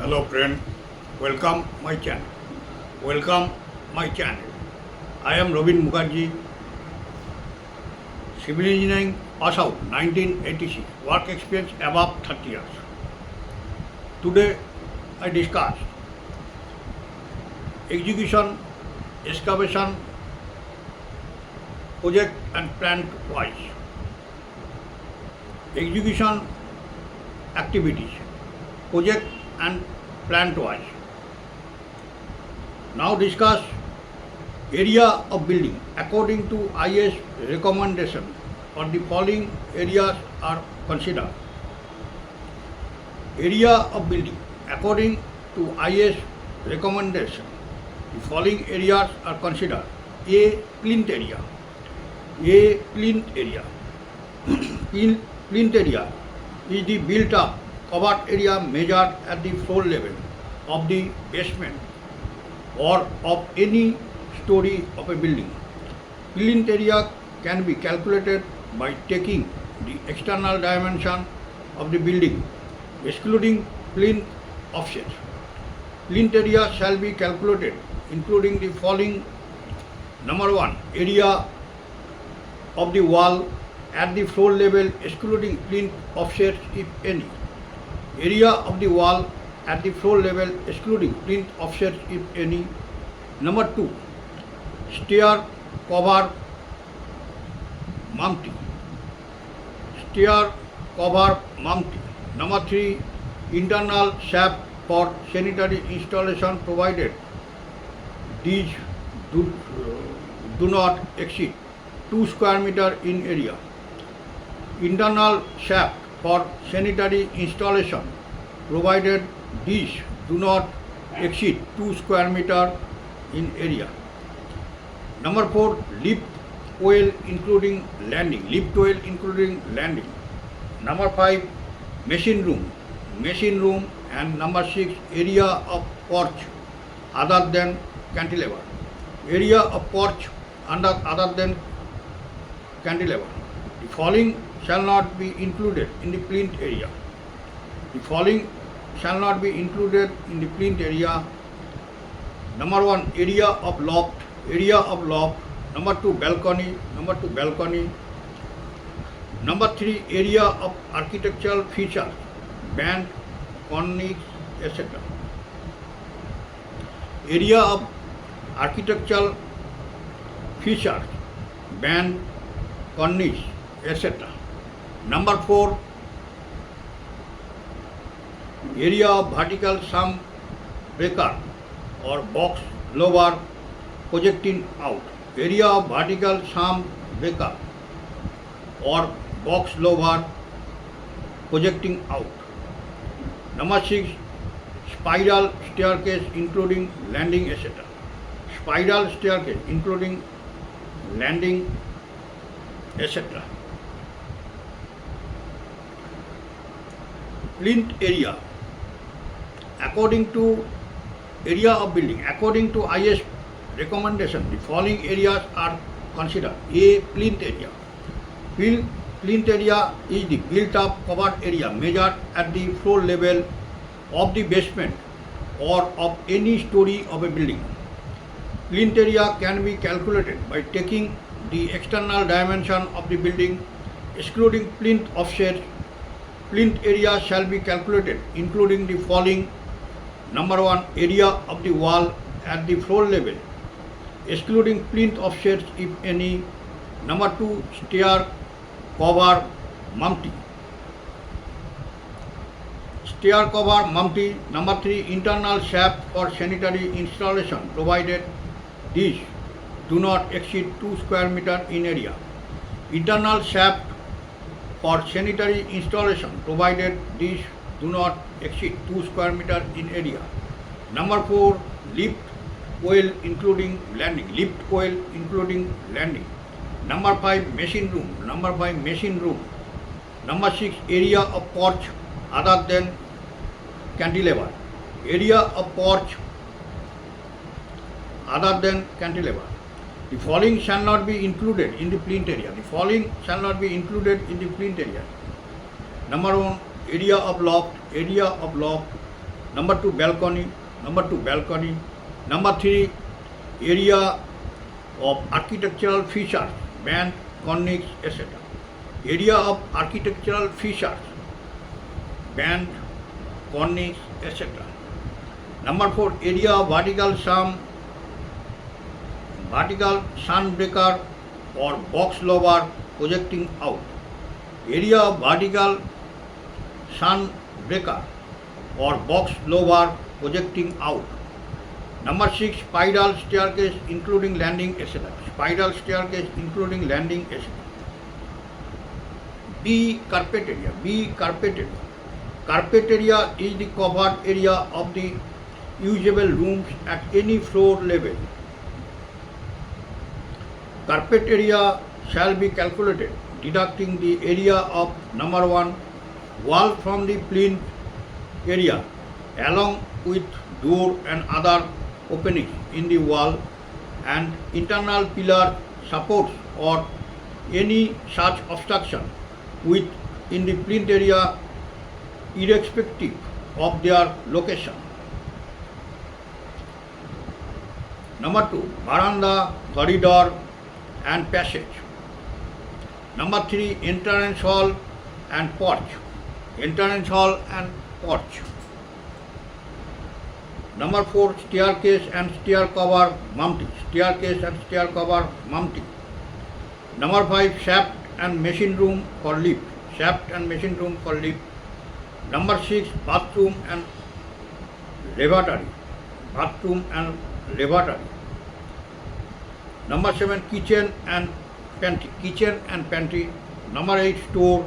Hello friend, welcome my channel. Welcome my channel. I am Robin Mukherjee, civil engineering pass out 1986, work experience above 30 years. Today I discuss execution, excavation, project and plant wise. Execution activities, project and plant wise. Now discuss area of building according to IS recommendation for the following areas are considered. Area of building according to IS recommendation, the following areas are considered. A. Plinth area. A. Plinth area. Plinth area is the built up covered area measured at the floor level of the basement or of any story of a building. Plinth area can be calculated by taking the external dimension of the building, excluding plinth offsets. Plinth area shall be calculated including the following. Number 1, area of the wall at the floor level excluding plinth offsets if any. Area of the wall at the floor level excluding plinth offsets if any. Number 2, stair cover mounting. Stair cover mounting. Number 3, internal shaft for sanitary installation provided these do not exceed 2 square meter in area. Internal shaft for sanitary installation provided these do not exceed 2 square meter in area. Number 4, lift well including landing. Lift well including landing. Number 5, machine room. Machine room. And number 6, area of porch other than cantilever. Area of porch other than cantilever. The following shall not be included in the plinth area. The following shall not be included in the plinth area. Number 1, area of loft. Area of loft. Number 2, balcony. Number 2, balcony. Number 3, area of architectural features, band, cornice, etc. Area of architectural features, band, cornice, etc. Number 4, area of vertical sum breaker or box lower projecting out. Area of vertical sum breaker or box lower projecting out. Number 6, spiral staircase including landing, etc. Spiral staircase including landing, etc. Plinth area according to area of building according to IS recommendation, the following areas are considered. A. Plinth area. Plinth area is the built up covered area measured at the floor level of the basement or of any story of a building. Plinth area can be calculated by taking the external dimension of the building, excluding plinth offsets. Plinth area shall be calculated including the following. Number 1, area of the wall at the floor level, excluding plinth offsets if any. Number 2, stair cover mounting. Stair cover mounting. Number 3, internal shaft for sanitary installation provided these do not exceed 2 square meter in area. Internal shaft for sanitary installation provided these do not exceed 2 square meter in area. Number 4, lift well including landing. Lift well including landing. Number 5, machine room. Number 5, machine room. Number 6, area of porch other than cantilever. Area of porch other than cantilever. The following shall not be included in the plinth area. The following shall not be included in the plinth area. Number 1, area of loft. Number 2, balcony. Number 3, area of architectural features, band, cornice, etc. Area of architectural features, band, cornice, etc. Number 4, area of vertical sun breaker or box lower projecting out. Area of vertical sun breaker or box lower projecting out. Number 6, spiral staircase including landing, etc. Spiral staircase including landing, etc. B, carpet area. Carpet area is the covered area of the usable rooms at any floor level. Carpet area shall be calculated deducting the area of number 1, wall from the plinth area along with door and other openings in the wall and internal pillar supports or any such obstruction within the plinth area irrespective of their location. Number 2, veranda, corridor and passage. Number 3, entrance hall and porch. Number 4, staircase and stair cover mounting. Number 5, shaft and machine room for lift. Number 6, bathroom and lavatory. Number 7, kitchen and pantry. Number 8, store.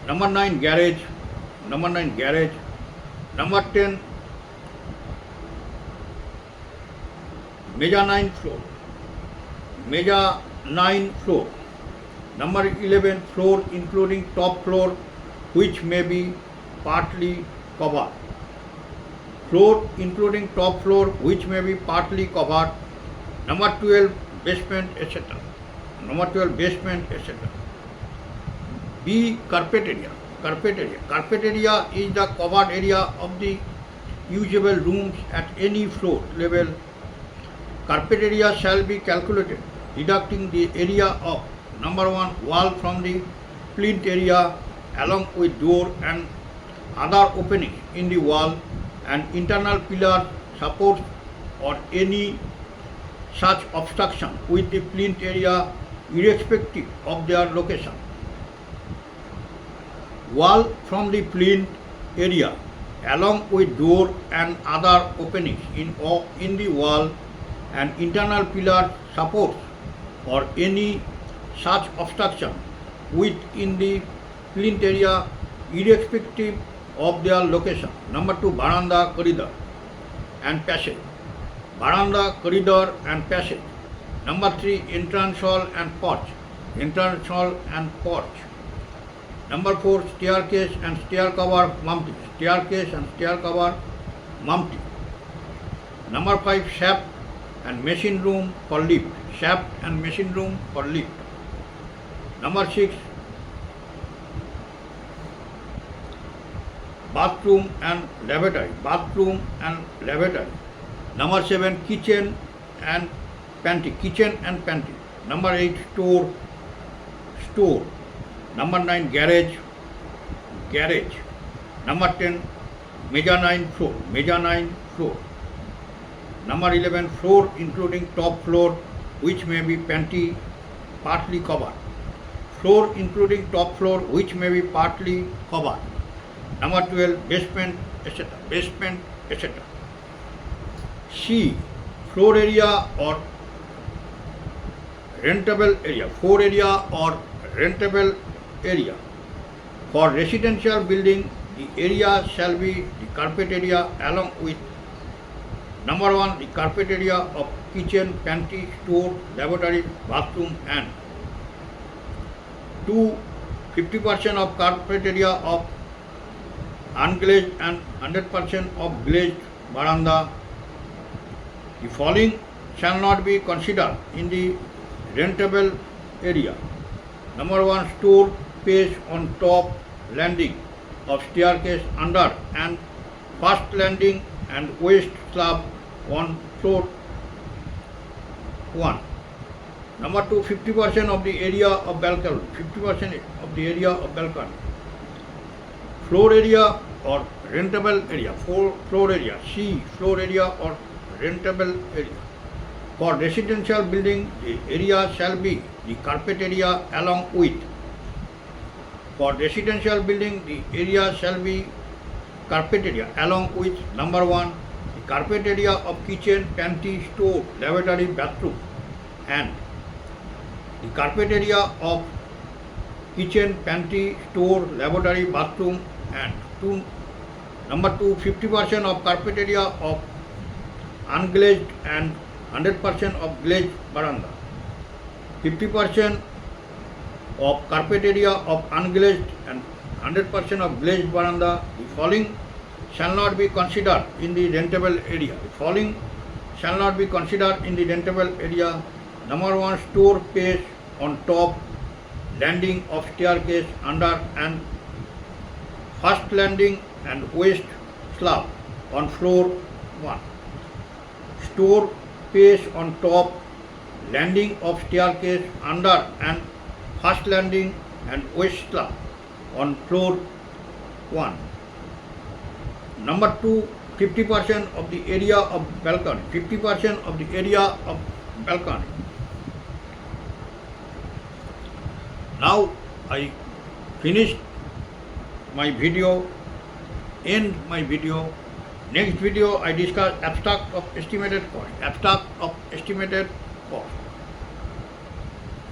Number 9, garage. Number 10, mezzanine floor. Number 11, floor including top floor which may be partly covered. Number 12, basement, etc. B, carpet area. Carpet area is the covered area of the usable rooms at any floor level. Carpet area shall be calculated deducting the area of number 1, wall from the plinth area along with door and other openings in the wall and internal pillar supports or any such obstruction with the plinth area irrespective of their location. Wall from the plinth area along with door and other openings in the wall and internal pillar supports or any such obstruction within the plinth area irrespective of their location. Number 2, veranda, corridor and passage. Number 3, entrance hall and porch. Number 4, staircase and stair cover mounting. Number 5, shaft and machine room for lift. Number 6, bathroom and lavatory. Number 7, kitchen and pantry. Number 8, store. Number 9, garage. Number 10, mezzanine floor. Number 11, floor including top floor which may be partly covered. Number 12, basement, etc. C, floor area or rentable area. For residential building, the area shall be the carpet area along with number 1, the carpet area of kitchen, pantry, store, lavatory, bathroom and 2, 50% of carpet area of unglazed and 100% of glazed veranda. The following shall not be considered in the rentable area. Number 1, store space on top landing of staircase under and first landing and west slab on floor 1. Number 2, 50% of the area of balcony. 50% of the area of balcony. Floor area or rentable area. Floor area. C. Floor area or rentable area. For residential building, the area shall be the carpet area along with. For residential building, the area shall be carpet area along with number 1, the carpet area of kitchen, pantry, store, lavatory, bathroom, and the carpet area of kitchen, pantry, store, lavatory, bathroom, and number 2, 50% of carpet area of unglazed and 100% of glazed veranda. 50% of carpet area of unglazed and 100% of glazed veranda. The following shall not be considered in the rentable area. The following shall not be considered in the rentable area. Number 1, store space on top, landing of staircase under and first landing and west slab on floor 1. Store space on top, landing of staircase under and first landing and west slab on floor 1. Number 2, 50% of the area of balcony. 50% of the area of balcony. Now I finished my video, end my video. Next video I discuss abstract of estimated cost. Abstract of estimated cost.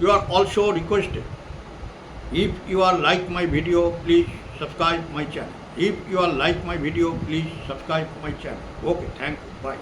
You are also requested, if you are like my video, please subscribe my channel. If you are like my video, please subscribe my channel. Okay, thank you. Bye.